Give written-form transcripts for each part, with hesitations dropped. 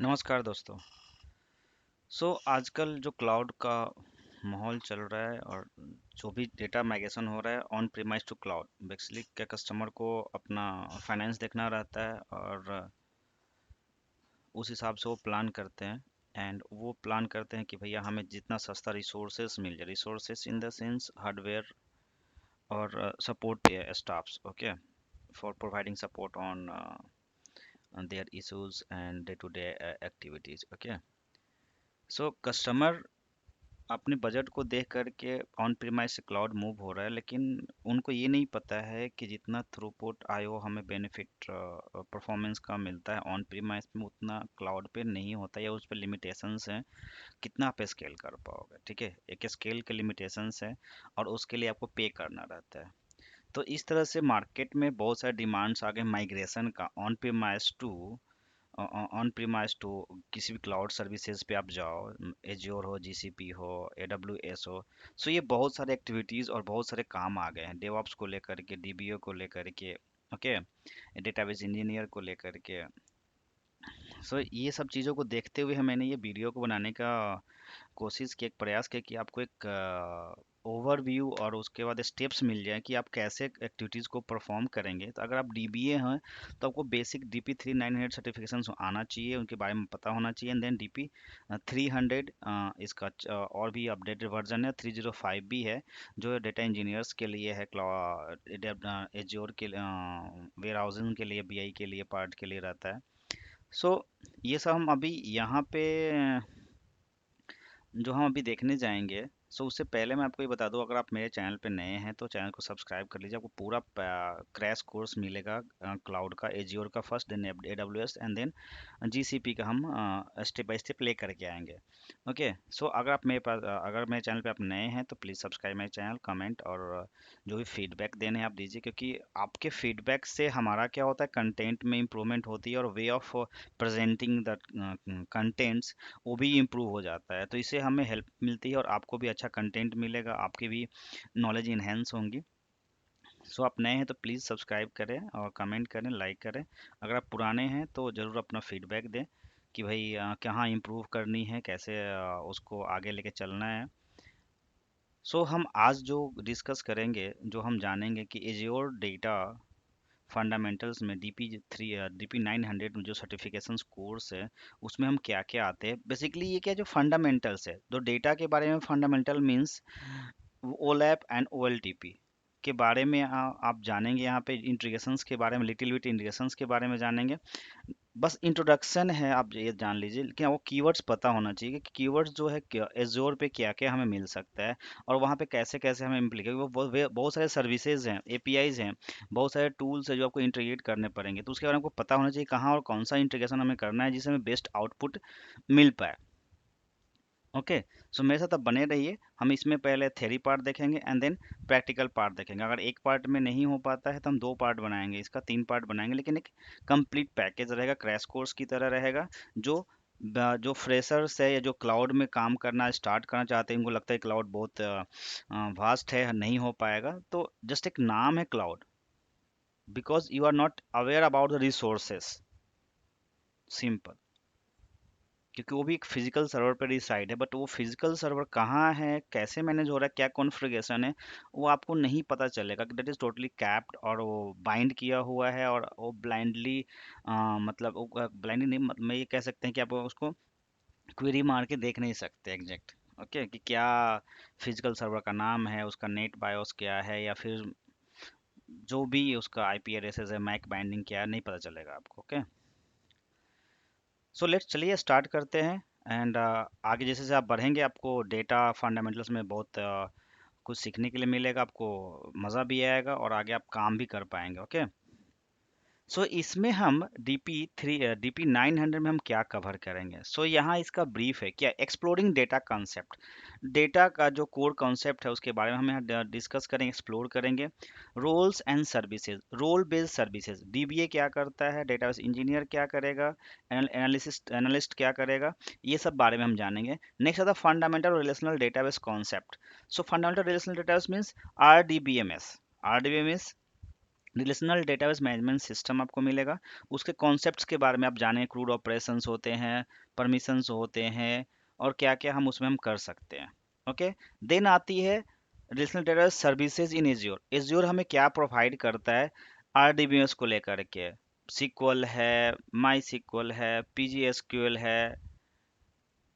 नमस्कार दोस्तों। आजकल जो क्लाउड का माहौल चल रहा है और जो भी डेटा माइग्रेशन हो रहा है on premise to cloud, basically क्या कस्टमर को अपना फाइनेंस देखना रहता है और उस हिसाब से वो प्लान करते हैं। एंड वो प्लान करते हैं कि भैया हमें जितना सस्ता रिसोर्सेस मिल जाए, resources in the sense hardware और support staffs, okay, for providing support on their issues and day to day activities, okay. Customer अपने बजट को देख करके ऑन प्रीमाइस से क्लाउड मूव हो रहा है, लेकिन उनको ये नहीं पता है कि जितना थ्रूपुट आईओ हमें बेनिफिट परफॉर्मेंस का मिलता है ऑन प्रीमाइस में, उतना क्लाउड पे नहीं होता या उस पर लिमिटेशंस हैं। कितना आप स्केल कर पाओगे, ठीक है, एक स्केल के लिमिटेशंस है और उसके लिए आपको पे करना रहता है। तो इस तरह से मार्केट में बहुत सारे डिमांड्स आ गए माइग्रेशन का on premise to on premise to किसी भी क्लाउड सर्विसेज पे आप जाओ, एज्योर हो, जीसीपी हो, एडब्ल्यूएस हो। ये बहुत सारे एक्टिविटीज़ और बहुत सारे काम आ गए हैं डेवऑप्स को लेकर के, डीबीओ को लेकर के, ओके, डेटाबेस इंजीनियर को लेकर के। ये सब चीज़ों को देखते हुए मैंने ये वीडियो को बनाने का कोशिश की, एक प्रयास किया कि आपको एक ओवरव्यू और उसके बाद स्टेप्स मिल जाए कि आप कैसे एक्टिविटीज़ को परफॉर्म करेंगे। तो अगर आप डीबीए हैं तो आपको बेसिक डीपी 3900 सर्टिफिकेशन आना चाहिए, उनके बारे में पता होना चाहिए। एंड देन डीपी 300 इसका और भी अपडेटेड वर्जन है, 305 भी है जो डेटा इंजीनियर्स के लिए है, एज्योर के वेयर हाउसिंग के लिए, बीआई के लिए, पार्ट के लिए रहता है। सो ये सब हम अभी यहाँ पे जो हम अभी देखने जाएंगे। उससे पहले मैं आपको ये बता दूं, अगर आप मेरे चैनल पे नए हैं तो चैनल को सब्सक्राइब कर लीजिए। आपको पूरा क्रैश कोर्स मिलेगा क्लाउड का, एजियोर का first, then AWS and then GCP का। हम स्टेप बाय स्टेप ले करके आएंगे, ओके। अगर आप मेरे पास अगर मेरे चैनल पे आप नए हैं तो प्लीज़ सब्सक्राइब मेरे चैनल, कमेंट और जो भी फीडबैक देने हैं आप दीजिए, क्योंकि आपके फीडबैक से हमारा क्या होता है, कंटेंट में इम्प्रूवमेंट होती है और way of presenting the contents वो भी इम्प्रूव हो जाता है। तो इससे हमें हेल्प मिलती है और आपको भी अच्छा कंटेंट मिलेगा, आपकी भी नॉलेज इन्हेंस होंगी। आप नए हैं तो प्लीज़ सब्सक्राइब करें और कमेंट करें, लाइक करें। अगर आप पुराने हैं तो ज़रूर अपना फीडबैक दें कि भाई कहाँ इम्प्रूव करनी है, कैसे उसको आगे लेके चलना है। हम आज जो डिस्कस करेंगे, जो हम जानेंगे कि एज्योर डेटा फंडामेंटल्स में डीपी 900 में जो सर्टिफिकेशंस कोर्स है, उसमें हम क्या क्या आते हैं। बेसिकली ये क्या, जो फंडामेंटल्स है, जो डेटा के बारे में फंडामेंटल मींस ओलैप एंड ओएलटीपी के बारे में आप जानेंगे। यहाँ पे इंटीग्रेशंस के बारे में, लिटिल बिट इंटीग्रेशंस के बारे में जानेंगे। बस इंट्रोडक्शन है, आप ये जान लीजिए, लेकिन आपको कीवर्ड्स पता होना चाहिए कि कीवर्ड्स जो है एज्योर पे क्या क्या हमें मिल सकता है और वहाँ पे कैसे कैसे हमें इम्प्लीकेट, वो बहुत सारे सर्विसेज हैं, एपीआईज हैं, बहुत सारे टूल्स हैं जो आपको इंटीग्रेट करने पड़ेंगे। तो उसके बारे में आपको पता होना चाहिए कहाँ और कौन सा इंटीग्रेशन हमें करना है जिससे हमें बेस्ट आउटपुट मिल पाए, ओके। मेरे साथ आप बने रहिए। हम इसमें पहले थ्योरी पार्ट देखेंगे एंड देन प्रैक्टिकल पार्ट देखेंगे। अगर एक पार्ट में नहीं हो पाता है तो हम दो पार्ट बनाएंगे, इसका तीन पार्ट बनाएंगे, लेकिन एक कंप्लीट पैकेज रहेगा, क्रैश कोर्स की तरह रहेगा। जो जो फ्रेशर्स है या जो क्लाउड में काम करना स्टार्ट करना चाहते हैं, उनको लगता है क्लाउड बहुत वास्ट है, नहीं हो पाएगा, तो जस्ट एक नाम है cloud, because you are not aware about the resources, simple. क्योंकि वो भी एक फिजिकल सर्वर पर रिसाइड है, बट वो फिजिकल सर्वर कहाँ है, कैसे मैनेज हो रहा है, क्या कॉन्फ़िगरेशन है, वो आपको नहीं पता चलेगा। दैट इज़ टोटली कैप्ड और वो बाइंड किया हुआ है और वो ब्लाइंडली, मतलब वो ब्लाइंडली नहीं, मतलब मैं ये कह सकते हैं कि आप उसको क्वेरी मार के देख नहीं सकते एग्जैक्ट, ओके, कि क्या फिजिकल सर्वर का नाम है, उसका नेट बायोस क्या है, या फिर जो भी उसका आईपी एड्रेसेस है, मैक बाइंडिंग क्या है, नहीं पता चलेगा आपको, ओके। लेट्स चलिए स्टार्ट करते हैं। एंड आगे जैसे जैसे आप बढ़ेंगे, आपको डेटा फंडामेंटल्स में बहुत कुछ सीखने के लिए मिलेगा, आपको मज़ा भी आएगा और आगे आप काम भी कर पाएंगे, ओके। इसमें हम डीपी 900 में हम क्या कवर करेंगे। यहाँ इसका ब्रीफ है, क्या, एक्सप्लोरिंग डेटा कॉन्सेप्ट, डेटा का जो कोर कॉन्सेप्ट है उसके बारे में हम यहाँ डिस्कस करेंगे, एक्सप्लोर करेंगे। Roles and services, role based services, DBA क्या करता है, डेटाबेस इंजीनियर क्या करेगा, एनालिस्ट क्या करेगा, ये सब बारे में हम जानेंगे। नेक्स्ट आता है fundamental relational database concept. Fundamental relational database means R D B M S, relational database management system आपको मिलेगा। उसके कॉन्सेप्ट्स के बारे में आप जानें, क्रूड ऑपरेशंस होते हैं, परमिशंस होते हैं, और क्या क्या हम उसमें हम कर सकते हैं। ओके, देन आती है relational database services in azure. Azure हमें क्या प्रोवाइड करता है आरडीबीएस को लेकर के। सिक्वल है, माई सिक्वल है, पीजीएसक्यूएल है,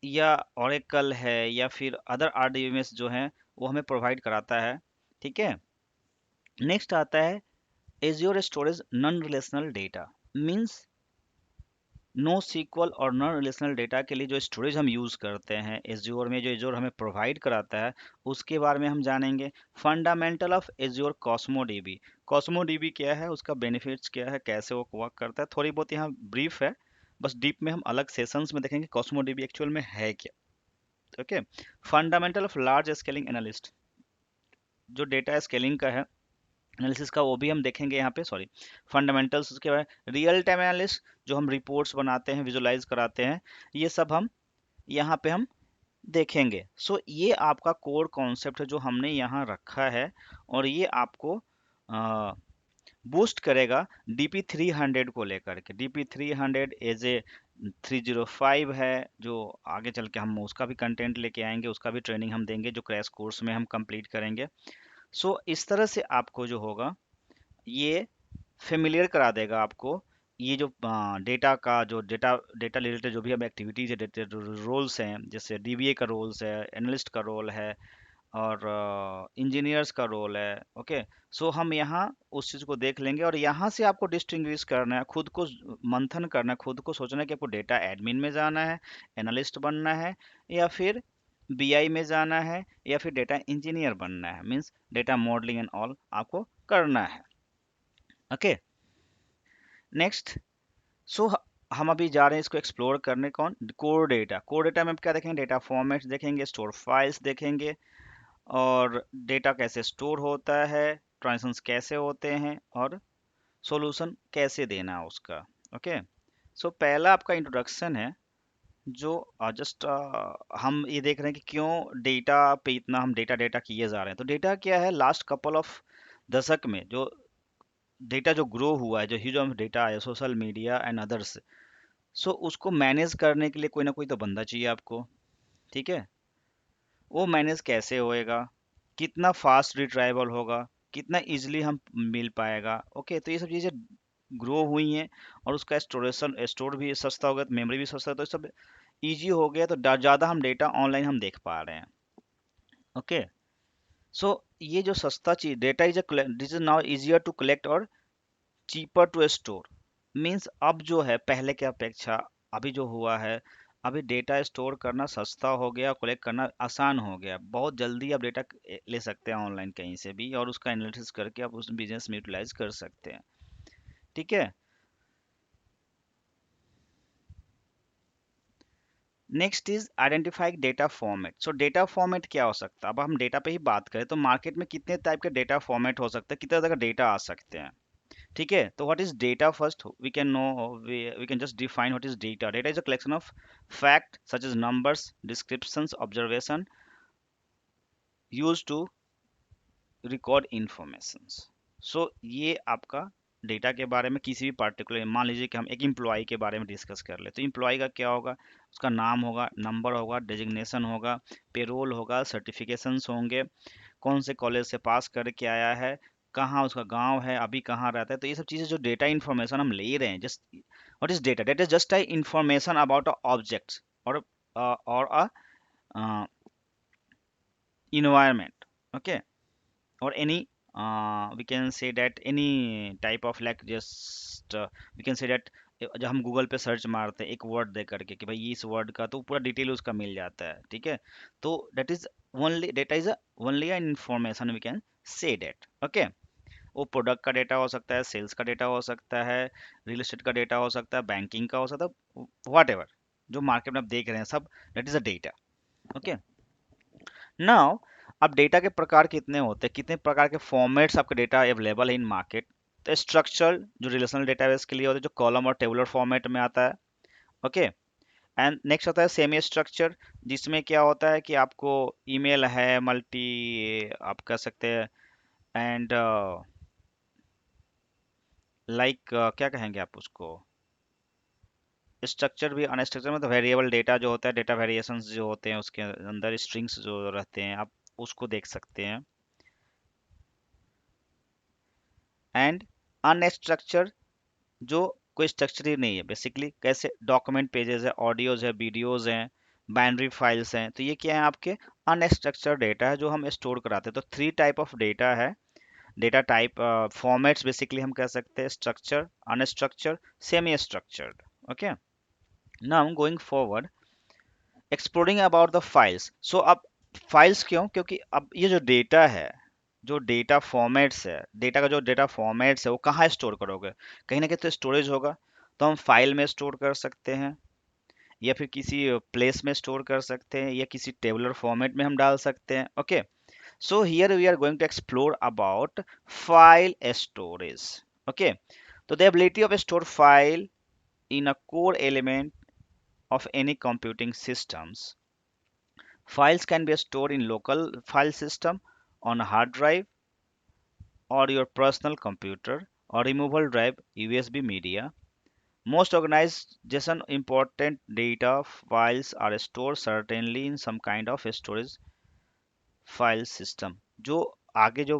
या ओरेकल है, या फिर अदर आरडीबीएस जो हैं वो हमें प्रोवाइड कराता है। ठीक है, नेक्स्ट आता है Azure Storage Non-Relational Data। Means no sequel और नॉन रिलेशनल डेटा के लिए जो स्टोरेज हम यूज़ करते हैं Azure में, जो Azure हमें प्रोवाइड कराता है, उसके बारे में हम जानेंगे। Fundamental of Azure Cosmo DB। Cosmo DB क्या है, उसका बेनिफिट्स क्या है, कैसे वो वर्क करता है, थोड़ी बहुत यहाँ ब्रीफ है, बस डीप में हम अलग सेशंस में देखेंगे Cosmo DB एक्चुअल में है क्या। Okay, fundamental of large scaling analyst, जो डेटा स्केलिंग का है, एनालिसिस का, वो भी हम देखेंगे यहाँ पे। सॉरी, फंडामेंटल्स, उसके बाद रियल टाइम एनालिस्ट, जो हम रिपोर्ट्स बनाते हैं, विजुलाइज कराते हैं, ये सब हम यहाँ पे हम देखेंगे। सो ये आपका कोर कॉन्सेप्ट है जो हमने यहाँ रखा है, और ये आपको बूस्ट करेगा DP300 को लेकर के। DP300 एज ए 305 है, जो आगे चल के हम उसका भी कंटेंट लेके आएंगे, उसका भी ट्रेनिंग हम देंगे, जो क्रैश कोर्स में हम कंप्लीट करेंगे। सो इस तरह से आपको जो होगा, ये फेमिलियर करा देगा आपको, ये जो डेटा का, जो डेटा डेटा रिलेटेड जो भी हम एक्टिविटीज है, डेटा रोल्स हैं, जैसे डीबीए का रोल्स है, एनालिस्ट का रोल है, और इंजीनियर्स का रोल है। ओके, सो हम यहाँ उस चीज़ को देख लेंगे, और यहाँ से आपको डिस्टिंग्विश करना है, खुद को मंथन करना है, खुद को सोचना है कि आपको डेटा एडमिन में जाना है, एनालिस्ट बनना है, या फिर बीआई में जाना है, या फिर डेटा इंजीनियर बनना है। Means data modelling and all आपको करना है। ओके, नेक्स्ट, सो हम अभी जा रहे हैं इसको एक्सप्लोर करने। कौन, कोर डेटा। कोर डेटा में हम क्या देखेंगे, डेटा फॉर्मेट्स देखेंगे, स्टोर फाइल्स देखेंगे, और डेटा कैसे स्टोर होता है, ट्रांजेक्शंस कैसे होते हैं, और सॉल्यूशन कैसे देना है उसका। ओके, सो पहला आपका इंट्रोडक्शन है, जो जस्ट हम ये देख रहे हैं कि क्यों डेटा पे इतना हम डेटा डेटा किए जा रहे हैं। तो डेटा क्या है, लास्ट कपल ऑफ दशक में जो डेटा जो ग्रो हुआ है, जो ह्यूज ऑफ डेटा है, सोशल मीडिया एंड अदर्स, सो उसको मैनेज करने के लिए कोई ना कोई तो बंदा चाहिए आपको। ठीक है, वो मैनेज कैसे होएगा, कितना फास्ट रिट्राइवल होगा, कितना इजीली हम मिल पाएगा। ओके, तो ये सब चीज़ें ग्रो हुई हैं, और उसका स्टोरेशन, स्टोर भी सस्ता हो गया, तो मेमोरी भी सस्ता है, तो ये सब इजी हो गया, तो ज़्यादा हम डेटा ऑनलाइन हम देख पा रहे हैं। ओके, सो ये जो सस्ता चीज data is this is now easier to collect और चीपर टू स्टोर। मीन्स अब जो है पहले के अपेक्षा अभी जो हुआ है, अभी डेटा स्टोर करना सस्ता हो गया, कलेक्ट करना आसान हो गया। बहुत जल्दी आप डेटा ले सकते हैं ऑनलाइन कहीं से भी, और उसका एनालिसिस करके आप उस बिजनेस में यूटिलाइज कर सकते हैं। ठीक है, next is identifying data format. So data format क्या हो सकता है, अब हम डेटा पे ही बात करें तो मार्केट में कितने टाइप के डेटा फॉर्मेट हो सकते हैं, कितने तरह का डेटा आ सकते हैं। ठीक है, तो what is data, first we can no, we can just define what is data. Data is a collection of fact such as numbers, descriptions, observation used to record informations. So ये आपका data के बारे में किसी भी particular, मान लीजिए कि हम एक एम्प्लॉय के बारे में डिस्कस कर ले, तो एम्प्लॉय का क्या होगा, उसका नाम होगा, नंबर होगा, डेजिग्नेशन होगा, पेरोल होगा, सर्टिफिकेशंस होंगे, कौन से कॉलेज से पास करके आया है, कहाँ उसका गांव है, अभी कहाँ रहता है। तो ये सब चीज़ें जो डेटा इन्फॉर्मेशन हम ले रहे हैं, just what is data, data is just a information about a objects और अ environment। Okay, or any we can say that any type of like just we can say that जब हम Google पे search मारते हैं एक word दे करके कि भाई इस वर्ड का, तो पूरा डिटेल उसका मिल जाता है। ठीक है, तो date is only, data is only an information, we can say date. Okay, वो प्रोडक्ट का डेटा हो सकता है, सेल्स का डेटा हो सकता है, रियल एस्टेट का डेटा हो सकता है, बैंकिंग का हो सकता है, व्हाट एवर जो मार्केट में आप देख रहे हैं सब, date is a data. Okay, now अब डेटा के प्रकार कितने होते हैं, कितने प्रकार के फॉर्मेट्स आपके डेटा अवेलेबल है इन मार्केट। तो स्ट्रक्चर जो रिलेशनल डेटाबेस के लिए होता है, जो कॉलम और टेबुलर फॉर्मेट में आता है। ओके, एंड नेक्स्ट आता है सेमी स्ट्रक्चर, जिसमें क्या होता है कि आपको ईमेल है, मल्टी आप कह सकते हैं, एंड लाइक क्या कहेंगे आप उसको, स्ट्रक्चर भी अनस्ट्रक्चर मतलब वेरिएबल डेटा जो होता है, डेटा वेरिएशंस जो होते हैं उसके अंदर स्ट्रिंग्स जो रहते हैं आप उसको देख सकते हैं। एंड अनस्ट्रक्चर जो कोई स्ट्रक्चर ही नहीं है, बेसिकली कैसे डॉक्यूमेंट पेजेस है, ऑडियोज है, वीडियोज हैं, बाइनरी फाइल्स हैं, तो ये क्या है आपके अनस्ट्रक्चर्ड डेटा है जो हम स्टोर कराते हैं। तो थ्री टाइप ऑफ डेटा है, डेटा टाइप फॉर्मेट्स बेसिकली हम कह सकते हैं, structure, unstructure, semi structured. Okay, now going forward exploring about the files. So अब फाइल्स क्यों, क्योंकि अब ये जो डेटा है, जो डेटा फॉर्मेट्स है, डेटा का जो डेटा फॉर्मेट्स है वो कहाँ स्टोर करोगे, कहीं ना कहीं तो स्टोरेज होगा। तो हम फाइल में स्टोर कर सकते हैं, या फिर किसी प्लेस में स्टोर कर सकते हैं, या किसी टेबुलर फॉर्मेट में हम डाल सकते हैं। Okay, so here we are going to explore about file storage. Okay, तो the ability of store file in a core element of any computing systems. Files can be stored in local file system, on a hard drive, or your personal computer, or removable drive, USB media. Most organization important data files are stored certainly in some kind of storage file system. जो आगे जो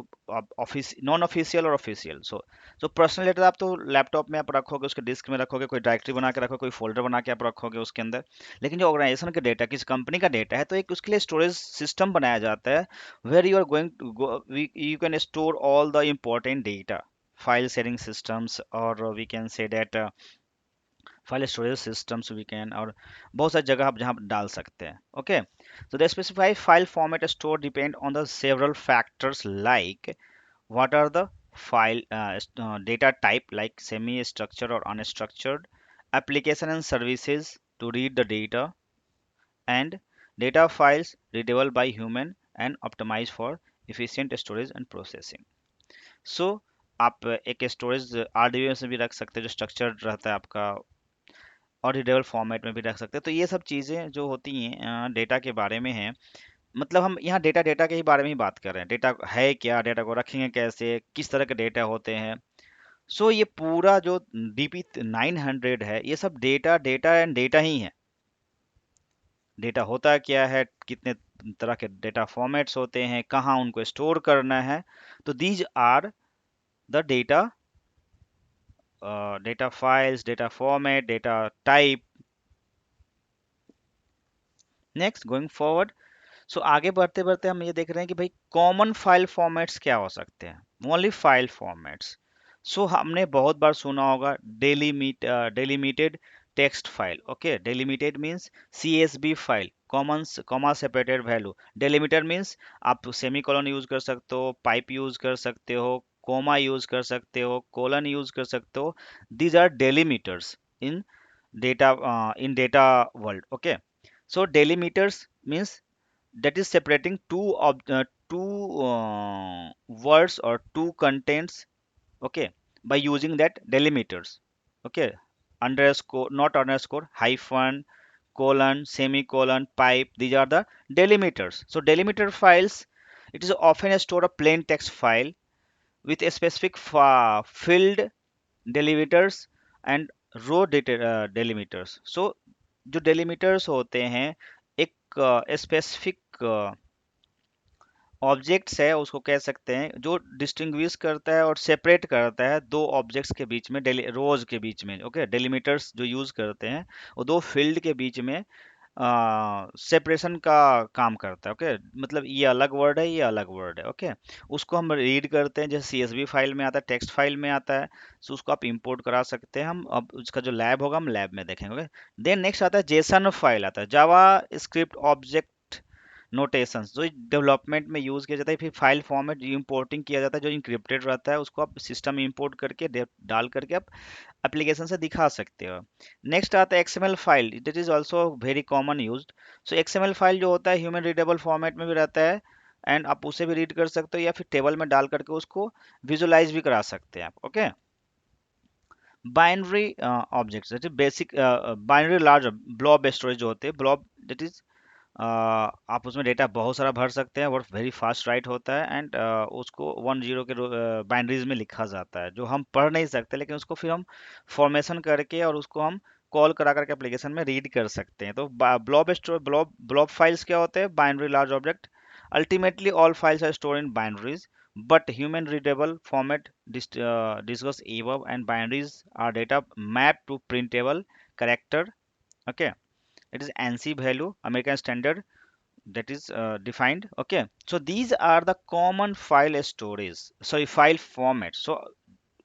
office non official और official, so personal data आप तो laptop में आप रखोगे, उसके डिस्क में रखोगे, कोई डायरेक्टरी बना के रखोगे, कोई फोल्डर बना के आप रखोगे उसके अंदर। लेकिन जो ऑर्गेनाइजेशन का डेटा, किसी कंपनी का डेटा है, तो एक उसके लिए स्टोरेज सिस्टम बनाया जाता है, where you are going to you can store all the important data, file sharing systems, और we can say that file storage systems we can, और बहुत सारी जगह आप जहाँ डाल सकते हैं। Okay, so the specified file format stored depend on the several factors like what are the file data type like semi structured or unstructured, application and services to read the data, and data files readable by human and optimized for efficient storage and processing. So आप एक storage RDBMS में भी रख सकते हैं जो structured रहता है आपका, और रीडेबल फॉर्मेट में भी रख सकते हैं। तो ये सब चीज़ें जो होती हैं डेटा के बारे में हैं। मतलब हम यहाँ डेटा डेटा के ही बारे में ही बात कर रहे हैं, डेटा है क्या, डेटा को रखेंगे कैसे, किस तरह के डेटा होते हैं। सो ये पूरा जो DP900 है, ये सब डेटा डेटा एंड डेटा ही है। डेटा होता क्या है, कितने तरह के डेटा फॉर्मेट्स होते हैं, कहाँ उनको स्टोर करना है, तो these are the data, data files, data format, data type. Next going forward, so आगे बढ़ते बढ़ते हम ये देख रहे हैं कि भाई कॉमन फाइल फॉर्मेट्स क्या हो सकते हैं, ओनली फाइल फॉर्मेट्स। सो हमने बहुत बार सुना होगा delimited text file. Okay, delimited means CSV file, common comma separated value. Delimiter means आप सेमी कॉलन यूज कर सकते हो, पाइप यूज कर सकते हो, कोमा यूज कर सकते हो, कोलन यूज कर सकते हो। These are delimiters in data world. Okay, so delimiters means that is separating two words or two contents, okay, by using that delimiters. Okay, underscore, not underscore, hyphen, colon, semicolon, pipe, these are the delimiters. So delimiter files, it is often a store of plain text file with a specific field delimiters and row delimiters. So जो delimiters होते हैं, एक specific objects है उसको कह सकते हैं, जो डिस्टिंग्विश करता है और सेपरेट करता है दो ऑब्जेक्ट्स के बीच में, रोज के बीच में। ओके, डेलीमीटर्स जो यूज करते हैं वो दो फील्ड के बीच में सेपरेशन का काम करता है। ओके, मतलब ये अलग वर्ड है, ये अलग वर्ड है। ओके, उसको हम रीड करते हैं, जैसे CSV फाइल में आता है, टेक्स्ट फाइल में आता है, तो उसको आप इंपोर्ट करा सकते हैं। हम अब उसका जो लैब होगा हम लैब में देखेंगे। ओके, देन नेक्स्ट आता है जेसन फाइल, आता है जावा स्क्रिप्ट ऑब्जेक्ट नोटेशंस, जो डेवलपमेंट में यूज किया जाता है। फिर फाइल फॉर्मेट इंपोर्टिंग किया जाता है, जो इंक्रिप्टेड रहता है, उसको आप सिस्टम में इंपोर्ट करके डाल करके आप एप्लीकेशन से दिखा सकते हो। नेक्स्ट आता है XML file, it is also very common used. So XML file जो होता है ह्यूमन रीडेबल फॉर्मेट में भी रहता है, एंड आप उसे भी रीड कर सकते हो, या फिर टेबल में डाल करके उसको विजुलाइज भी करा सकते हैं आप। Okay, binary objects, basic binary large blob storage जो होते हैं, ब्लॉब दैट इज आप उसमें डेटा बहुत सारा भर सकते हैं और वेरी फास्ट राइट होता है एंड उसको 10 के बाइनरीज में लिखा जाता है जो हम पढ़ नहीं सकते, लेकिन उसको फिर हम फॉर्मेशन करके और उसको हम कॉल करा करके एप्लीकेशन में रीड कर सकते हैं। तो ब्लॉब फाइल्स क्या होते हैं? Binary large object. Ultimately all files are store in binaries but human readable format discussed above, and binaries are data mapped to printable character. Okay, it is ANSI value, American Standard, that is defined. Okay, so these are the common file storage, sorry, file format. So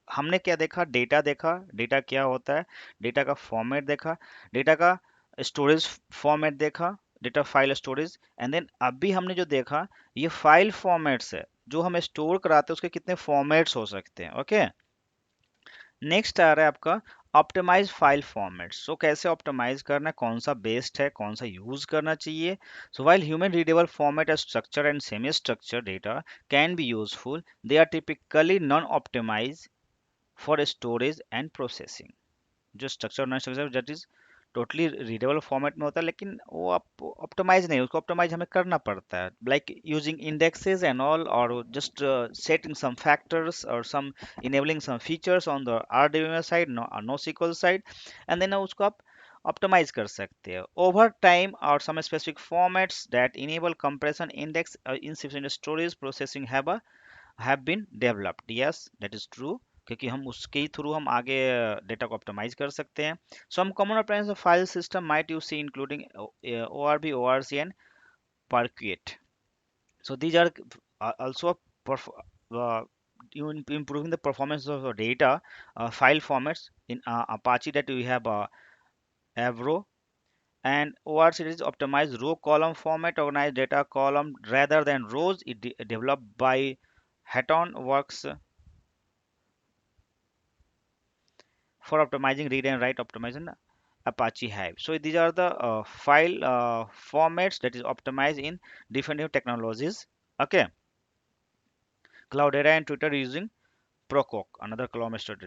हमने क्या देखा? Data देखा, data क्या होता है, data का format देखा, data का स्टोरेज फॉर्मेट देखा, data file storage, and then अभी हमने जो देखा ये फाइल फॉर्मेट्स है जो हम स्टोर कराते हैं, उसके कितने फॉर्मेट्स हो सकते हैं। ओके, नेक्स्ट आ रहा है आपका ऑप्टिमाइज फाइल फॉर्मेट। सो कैसे ऑप्टिमाइज करना है, कौन सा बेस्ट है, कौन सा यूज करना चाहिए। So while human readable format structure and semi structure data can be useful, they are typically non optimize for storage and processing. जो structure non structure that is totally readable format में होता है, लेकिन वो आप optimise नहीं, उसको optimise हमें करना पड़ता है, like using indexes and all, और जस्ट सेटिंग सम फैक्टर्स और some enabling some features on the RDBMS side, no SQL side, and then उसको आप ऑप्टिमाइज कर सकते हैं ओवर टाइम। और some specific formats that enable compression, index, insufficient storage processing have been developed. Yes, that is true, क्योंकि हम उसके ही through हम आगे डेटा को ऑप्टिमाइज कर सकते हैं। सो हम common appliance of file system might you see including ORB, ORC and Parquet. So these are also improving the performance of the data file formats. In Apache that we have Avro, and ORC is optimized row column format, organized data column rather than rows. It developed by Hatton works for optimizing read and write optimization Apache Hive. So these are the file formats that is optimized in different technologies. Okay, Cloudera and Twitter using Procoq, another cloud method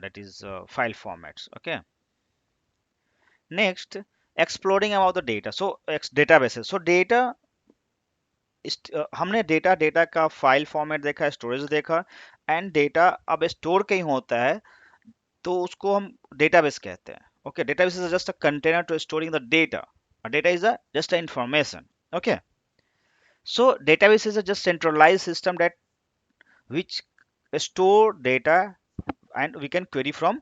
that is file formats. Okay, next, exploring about the data. So databases. So data हमने data का file format देखा, storage देखा, and data अब store कहीं होता है तो उसको हम डेटाबेस कहते हैं। Okay, database is just a container to storing the data, data is a just a information. Okay, so database is a just centralized system that which store data and we can query from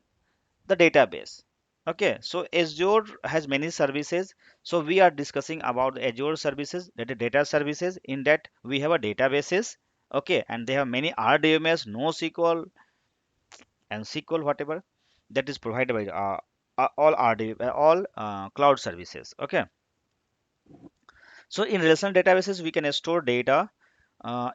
the database. Okay, so Azure has many services, so we are discussing about Azure services, that is data services. In that we have a databases, okay, and they have many RDMS, NoSQL and SQL, whatever that is provided by all all cloud services. Okay, so in relational databases we can store data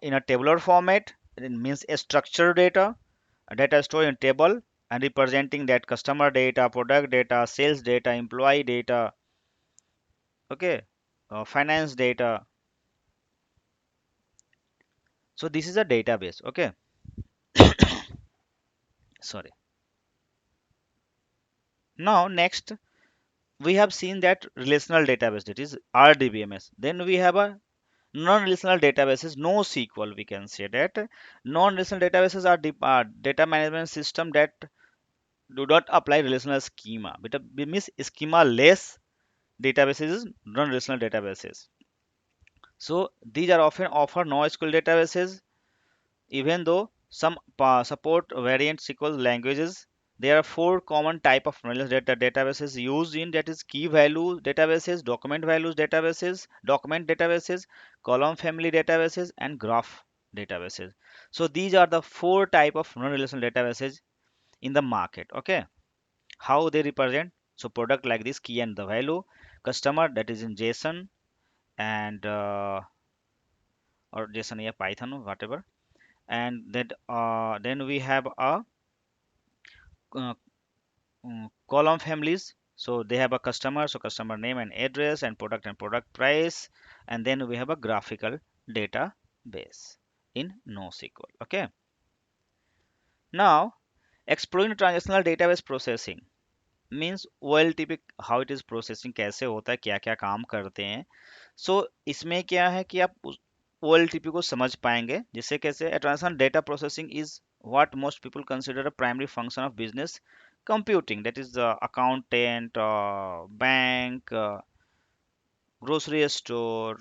in a tabular format. It means a structured data stored in table and representing that customer data, product data, sales data, employee data, okay, finance data. So this is a database. Okay, sorry. Now next we have seen that relational database, that is RDBMS. Then we have a non-relational databases, NoSQL. We can say that non-relational databases are data management system that do not apply relational schema, but means schema less databases is non-relational databases. So these are often offer NoSQL databases, even though some support variant SQL languages. There are four common type of non-relational databases used in, that is key value databases, document values databases, document databases, column family databases, and graph databases. So these are the four type of non-relational databases in the market. Okay, how they represent? So product like this, key and the value, customer that is in JSON and or JSON, yeah, Python or whatever, and then we have a uh, column families. So they have a customer, so customer name and address, and product price, and then we have a graphical database in NoSQL. Okay, now exploring transactional database processing. Means OLTP how it is processing, कैसे होता है, क्या क्या काम करते हैं। सो इसमें क्या है कि आप उस OLTP को समझ पाएंगे, जिससे कैसे translation data processing is what most people consider a primary function of business computing, that is accountant, bank, grocery store,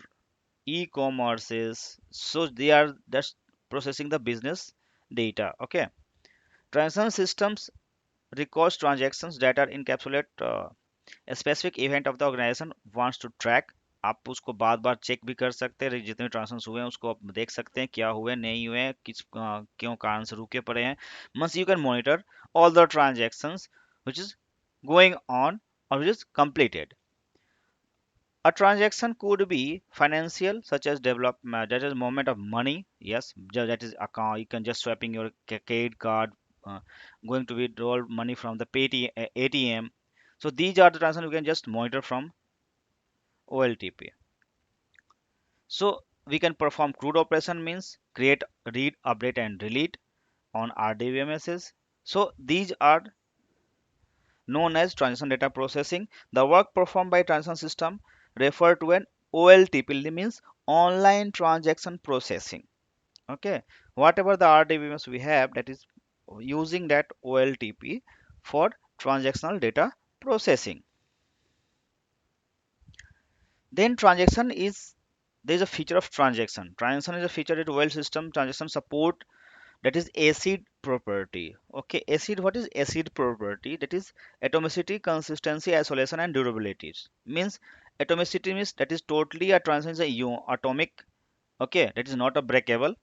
e-commerces. So they are just processing the business data. Okay, transaction systems records transactions that are encapsulate a specific event of the organization wants to track. आप उसको बार बार check भी कर सकते हैं, जितने transaction हुए हैं उसको आप देख सकते हैं, क्या हुए नहीं हुए, किस क्यों कारण से रुके पड़े हैं। Must you can monitor all the transactions which is going on or which is completed. A transaction could be financial, such as development, that is movement of money. Yes, that is account. You can just swapping your credit card, uh, going to withdraw money from the ATM. So these are the transactions you can just monitor from OLTP. So we can perform CRUD operation, means create, read, update, and delete on RDBMSs. So these are known as transaction data processing. The work performed by transaction system refer to an OLTP, means online transaction processing. Okay, whatever the RDBMS we have, that is using that OLTP for transactional data processing. Then transaction is, there is a feature of transaction. Transaction is a feature that OL system transaction support, that is ACID property. Okay, ACID, what is ACID property? That is atomicity, consistency, isolation, and durability. Means atomicity means that is totally a transaction is a atomic. Okay, that is not a breakable.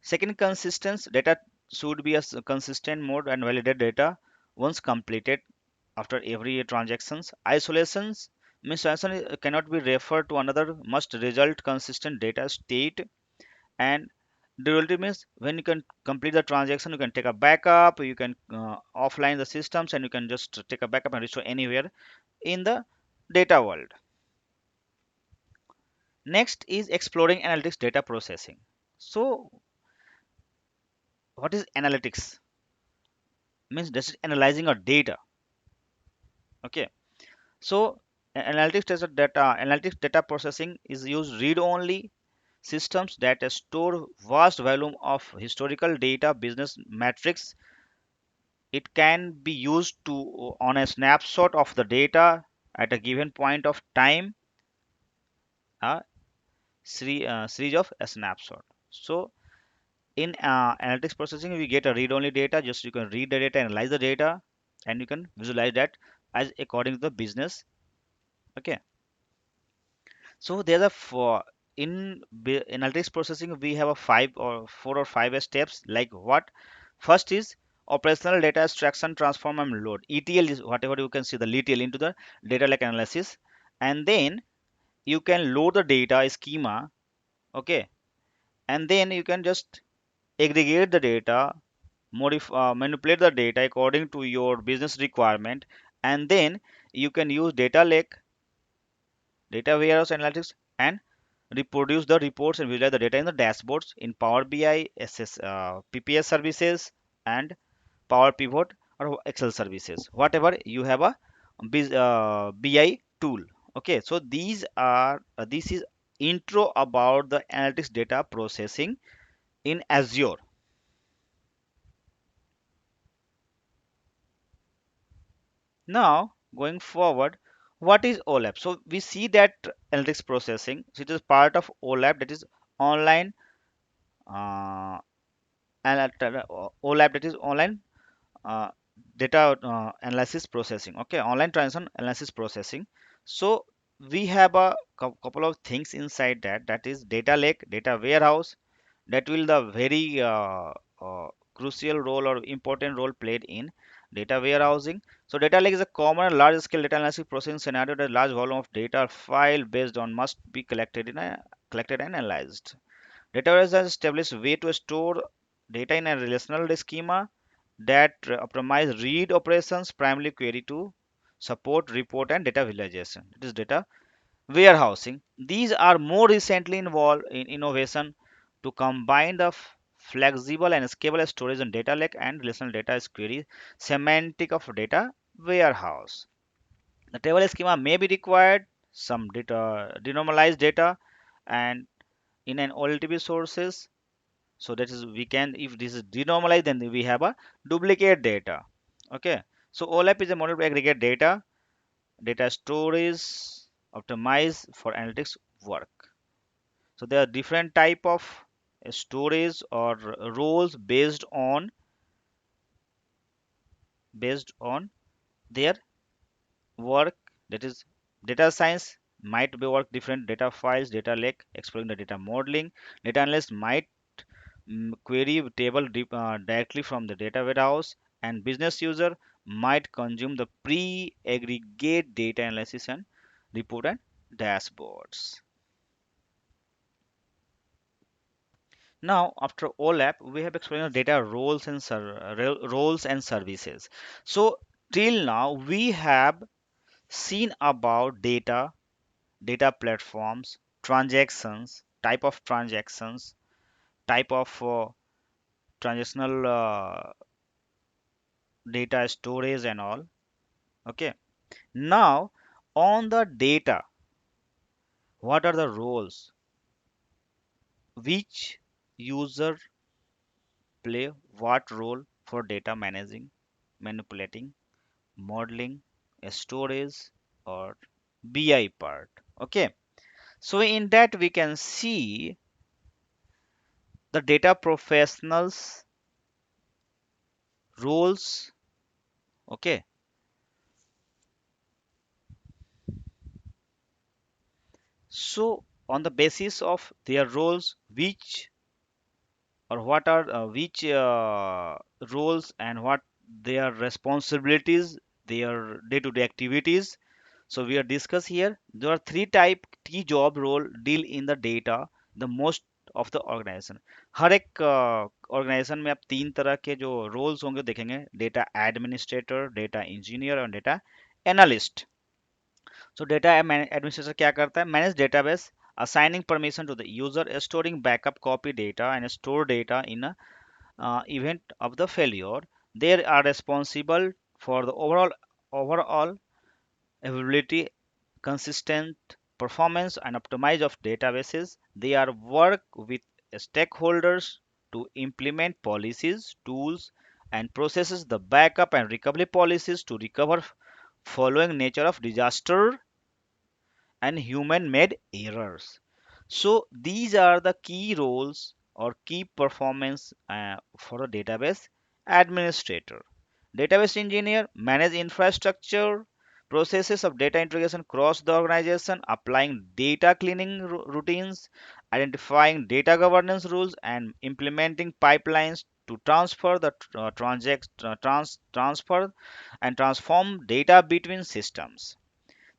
Second, consistence, data should be a consistent mode and validate data once completed after every transactions. Isolations means transaction cannot be referred to another, must result consistent data state. And durability means when you can complete the transaction, you can take a backup, you can offline the systems, and you can just take a backup and restore anywhere in the data world. Next is exploring analytics data processing. So what is analytics? Means this is analyzing our data. Okay, so analytics data processing is used read only systems that store vast volume of historical data, business metrics. It can be used to on a snapshot of the data at a given point of time, a series of a snapshot. So in analytics processing, we get a read-only data. Just you can read the data, analyze the data, and you can visualize that as according to the business. Okay. So there's a for in analytics processing we have a five or four or five steps. Like what? First is operational data extraction, transform, and load. ETL is whatever you can see the ETL into the data lake analysis, and then you can load the data schema. Okay, and then you can just aggregate the data, manipulate the data according to your business requirement, and then you can use data lake, data warehouse analytics, and reproduce the reports and visualize the data in the dashboards in Power BI, PPS services, and Power Pivot or Excel services. Whatever you have a BI tool. Okay, so these are this is intro about the analytics data processing in Azure. Now going forward, what is OLAP? So we see that analytics processing, so it is part of OLAP, that is online uh, OLAP, that is online uh, data analysis processing. Okay, online transaction analysis processing. So we have a couple of things inside that, that is data lake, data warehouse, that will the very crucial role or important role played in data warehousing. So data lake is a common large scale data analysis processing scenario that large volume of data file based on must be collected and analyzed. Data warehouse is an established way to store data in a relational schema that optimize read operations, primarily query to support, report, and data visualization. It is data warehousing. These are more recently involved in innovation to combine the flexible and scalable storage and data lake and relational data as query semantic of data warehouse. The table schema may be required, some data, denormalized data, and in an OLTP sources. So that is we can, if this is denormalized, then we have a duplicate data. Okay. So OLAP is a model to aggregate data storage, optimize for analytics work. So there are different type of storage or roles based on their work. That is, data science might be work different data files, data lake, exploring the data modeling. Data analyst might query table directly from the data warehouse, and business user might consume the pre-aggregate data analysis and report and dashboards. Now, after OLAP, we have explained data roles and services. So, till now, we have seen about data platforms, transactions, type of transactional data storage and all. Okay. Now, on the data, what are the roles which user play what role for data managing, manipulating, modeling, storage, or BI part. Okay. So in that we can see the data professionals roles. Okay. So on the basis of their roles, which or what are which roles and what their responsibilities, their day-to-day activities. So we are discuss here. There are three type key job role deal in the data the most of the organization. हर एक organisation में आप तीन तरह के जो roles होंगे देखेंगे, data administrator, data engineer और data analyst. So data administrator क्या करता है? Manage database, assigning permission to the user, storing backup copy data and store data in a event of the failure. They are responsible for the overall availability, consistent performance and optimize of databases. They are work with stakeholders to implement policies, tools and processes, the backup and recovery policies to recover following nature of disaster and human made errors. So these are the key roles or key performance for a database administrator. Database engineer manage infrastructure, processes of data integration across the organization, applying data cleaning routines, identifying data governance rules, and implementing pipelines to transfer the transfer and transform data between systems.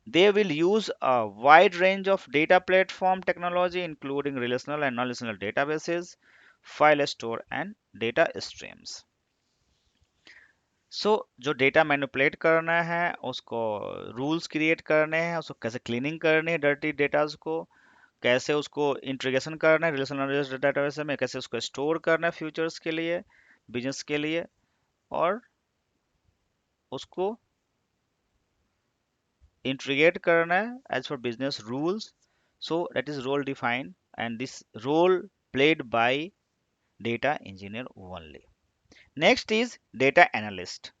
They will use a wide range of data platform technology, including relational and non-relational databases, file store, and data streams. So जो data manipulate करना है, उसको rules create करने हैं, उसको कैसे cleaning करनी है डर्टी डेटाज को, कैसे उसको इंटीग्रेशन करना है रिलेशनल डेटाबेस में, कैसे उसको स्टोर करना है फ्यूचर्स के लिए, बिजनेस के लिए, और उसको integrate करना है as per business rules. So that is role defined, and this role played by data engineer only. Next is data analyst.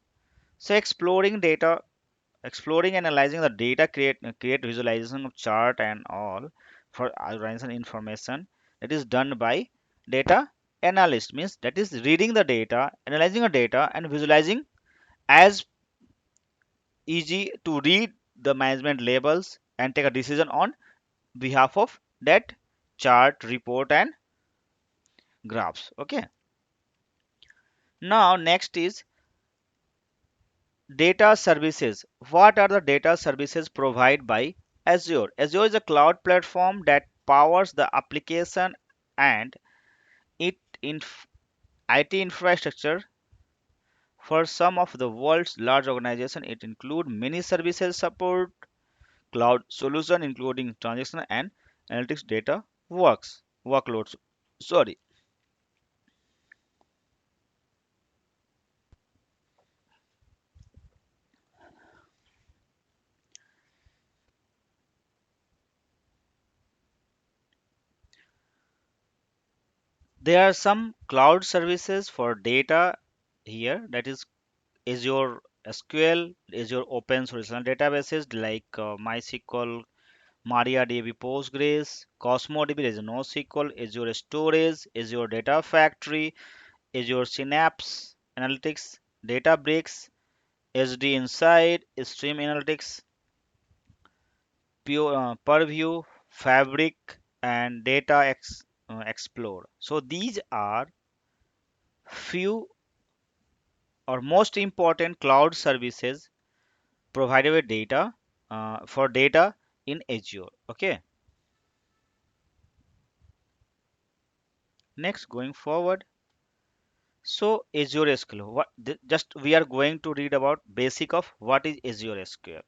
So exploring and analyzing the data, create visualization of chart and all for organization information. That is done by data analyst, means that is reading the data, analyzing the data and visualizing as easy to read the management labels and take a decision on behalf of that chart, report and graphs. Okay. Now next is data services. What are the data services provided by Azure? Azure is a cloud platform that powers the application and it in IT infrastructure for some of the world's large organizations. It includes many services support cloud solution including transaction and analytics data workloads. Sorry. There are some cloud services for data here, that is Azure SQL, Azure open source relational databases like MySQL, MariaDB, Postgres, CosmoDB, Azure NoSQL, Azure Storage, Azure Data Factory, Azure Synapse Analytics, Databricks, SD Insight, Stream Analytics, Purview, Fabric, and Explorer. So these are few or most important cloud services provided with data for data in Azure. Okay. Next, going forward, so Azure SQL. Just we are going to read about basic of what is Azure SQL.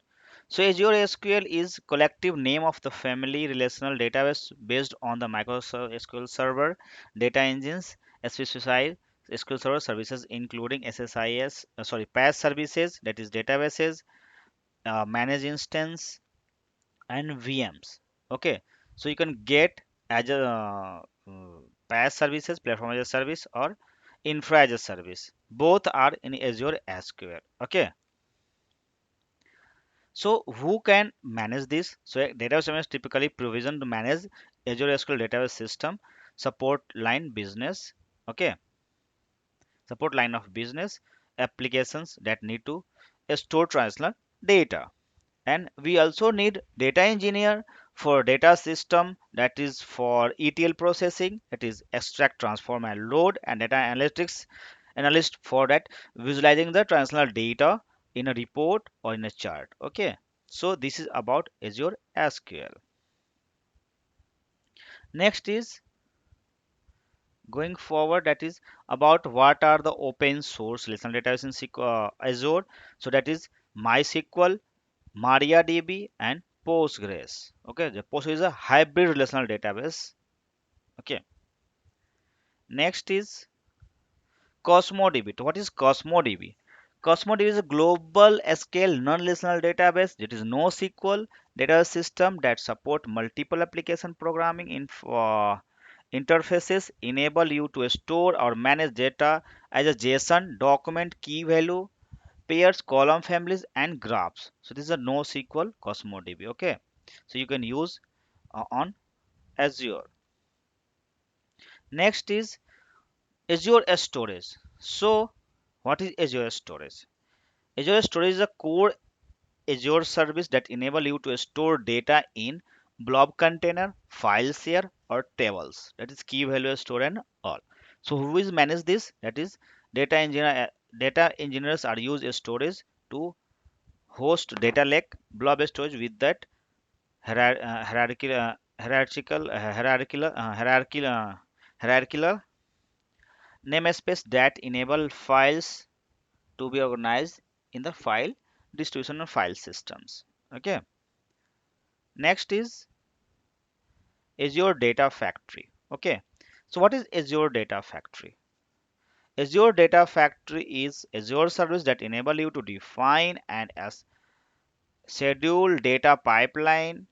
So Azure SQL is collective name of the family relational database based on the Microsoft SQL Server data engines specified SQL Server services including SSIS, PaaS services, that is databases, managed instance, and VMs. Okay, so you can get Azure PaaS services, platform as a service, or infra as a service. Both are in Azure SQL. Okay, so who can manage this? So a database owner is typically provisioned to manage Azure SQL database system, support line business. Okay, support line of business applications that need to store transfer data. And we also need data engineer for data system, that is for ETL processing, that is extract, transform, and load, and data analytics analyst for that visualizing the translational data in a report or in a chart. Okay, so this is about Azure SQL. Next is going forward, that is about what are the open source relational database in Azure. So that is MySQL, MariaDB, and Postgres. Okay, the Postgres is a hybrid relational database. Okay, next is CosmoDB. What is CosmoDB? CosmoDB is a global scale non-relational database. It is NoSQL data system that support multiple application programming in interfaces, enable you to store or manage data as a JSON document, key value, pairs, column families, and graphs. So this is a NoSQL CosmoDB. Okay, so you can use on Azure. Next is Azure Storage. So what is Azure Storage? Azure Storage is a core Azure service that enable you to store data in blob container, file share, or tables. That is key value store and all. So who is manage this? That is data engineer. Data engineers are use storage to host data lake blob storage with that hierarchical namespace that enable files to be organized in the file distribution of file systems. Okay, next is Azure Data Factory. Okay, so what is Azure Data Factory? Azure Data Factory is Azure service that enable you to define and as schedule data pipeline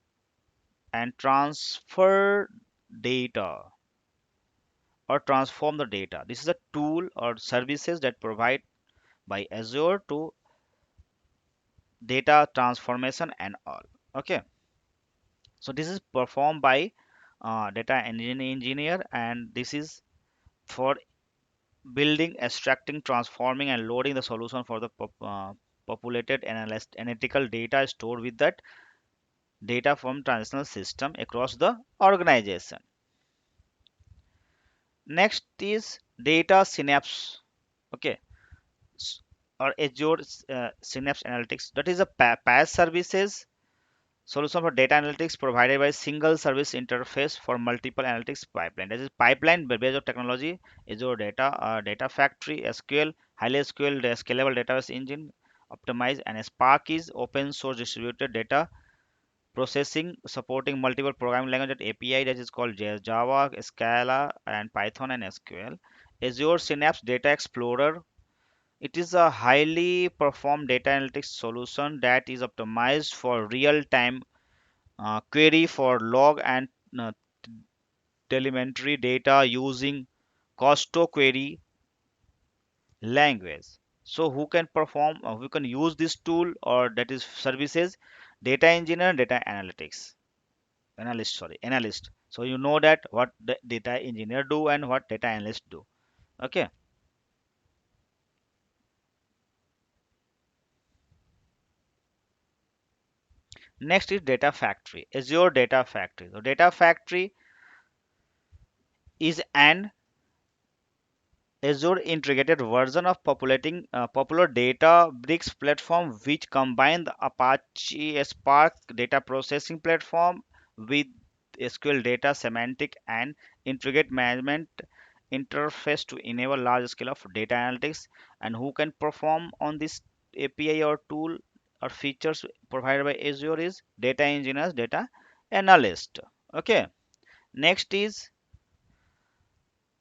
and transfer data or transform the data. This is a tool or services that provide by Azure to data transformation and all. Okay, so this is performed by data engineer, and this is for building, extracting, transforming, and loading the solution for the populated analytical data stored with that data from transitional system across the organization. Next is data synapse. Okay, or Azure Synapse Analytics. That is a PaaS services solution for data analytics provided by single service interface for multiple analytics pipeline. That is pipeline based on technology, Azure Data Factory, SQL, highly SQL scalable database engine, optimized, and Spark is open source distributed data processing supporting multiple programming language API that is called Java, Scala, and Python and SQL. Azure Synapse Data Explorer. It is a highly performed data analytics solution that is optimized for real-time query for log and telemetry data using Costo query language. So who can use this tool or that is services? Data engineer, data analyst. So you know that what the data engineer do and what data analyst do. Okay. Next is data factory, Azure Data Factory. So data factory is an Azure integrated version of popular Databricks platform which combine the Apache Spark data processing platform with SQL data semantic and integrate management interface to enable large scale of data analytics. And who can perform on this API or tool or features provided by Azure is data engineers, data analyst. Okay. Next is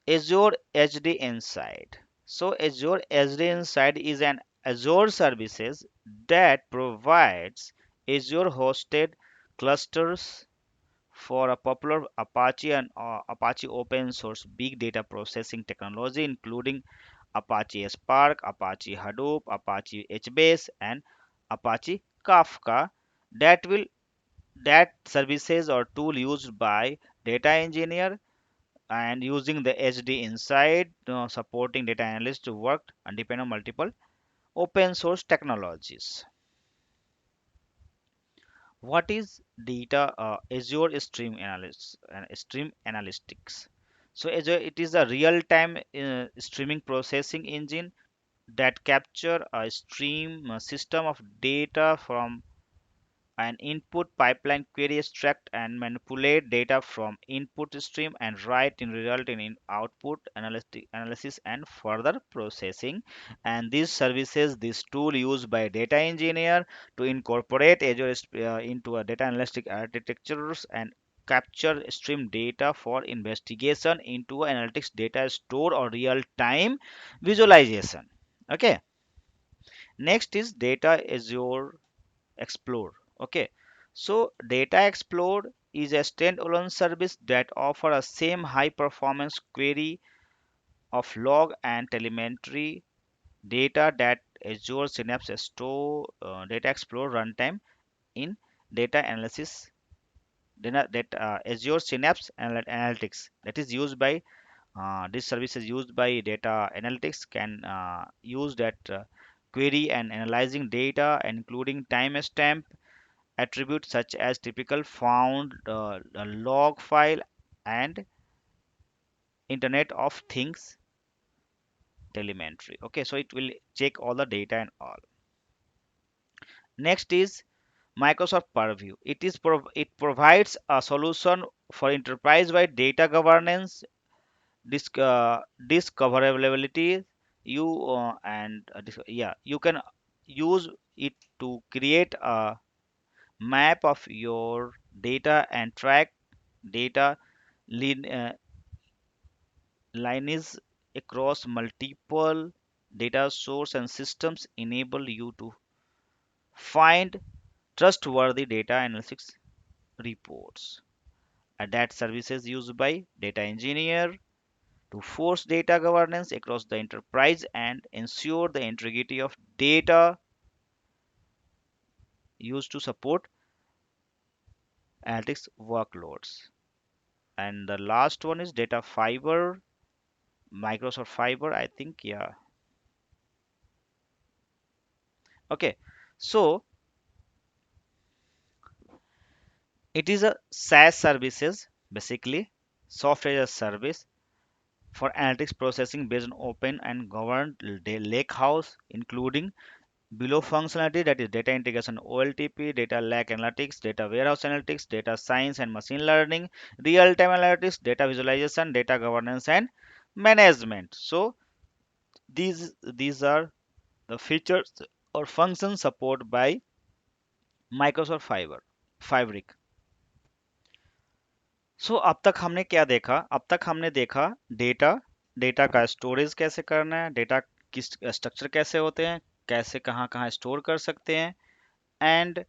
Azure HD Insight. So Azure HD Insight is an Azure services that provides Azure hosted clusters for a popular Apache and Apache open source big data processing technology, including Apache Spark, Apache Hadoop, Apache HBase, and Apache Kafka. That will that services or tool used by data engineer and using the HD Insight, supporting data analysts to work and depend on multiple open source technologies. What is data Azure Stream Analytics? So Azure, it is a real-time streaming processing engine that capture a stream system of data from an input pipeline, query extract and manipulate data from input stream and write in result in output analysis and further processing. And these services, this tool used by data engineer to incorporate Azure into a data analytic architectures and capture stream data for investigation into analytics data store or real time visualization. Okay. Next is data Azure Explore. Okay, so Data Explore is a standalone service that offers a same high performance query of log and telemetry data that Azure Synapse store Data Explore runtime in data analysis. Azure Synapse Analytics that is used by this service is used by data analytics can use that query and analyzing data including timestamp attributes such as typical found a log file and internet of things telemetry. Okay, so it will check all the data and all. Next is Microsoft Purview. It provides a solution for enterprise wide data governance, discoverability. You can use it to create a map of your data and track data lin, uh, lineage across multiple data source and systems enable you to find trustworthy data analytics reports. And that services used by data engineer to force data governance across the enterprise and ensure the integrity of data used to support analytics workloads. And the last one is data fiber, Microsoft Fiber, I think. Yeah. Okay. So it is a SaaS services, basically software as a service for analytics processing based on open and governed lakehouse, including below functionality that is data integration OLTP, data lake analytics, data warehouse analytics, data science and machine learning, real-time analytics, data visualization, data governance and management. So these are the features or functions supported by Microsoft Fabric. सो अब तक हमने क्या देखा? अब तक हमने देखा data, data का स्टोरेज कैसे करना है, डेटा किस स्ट्रक्चर कैसे होते हैं, कैसे कहाँ कहाँ स्टोर कर सकते हैं, एंड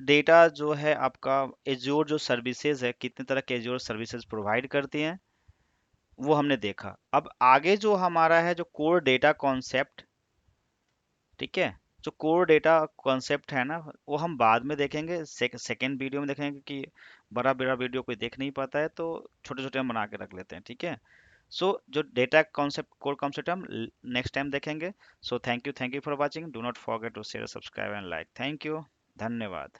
डेटा जो है आपका एज्योर जो सर्विसेज है, कितने तरह के एज्योर सर्विसेज प्रोवाइड करती हैं, वो हमने देखा। अब आगे जो हमारा है जो कोर डेटा कॉन्सेप्ट, ठीक है, जो कोर डेटा कॉन्सेप्ट है ना, वो हम बाद में देखेंगे, सेकेंड वीडियो में देखेंगे कि बड़ा बड़ा वीडियो कोई देख नहीं पाता है, तो छोटे छोटे हम बना के रख लेते हैं, ठीक है। सो जो डेटा कॉन्सेप्ट, कोर कॉन्सेप्ट हम नेक्स्ट टाइम देखेंगे। So thank you for watching, do not forget to share, subscribe and like. Thank you, धन्यवाद।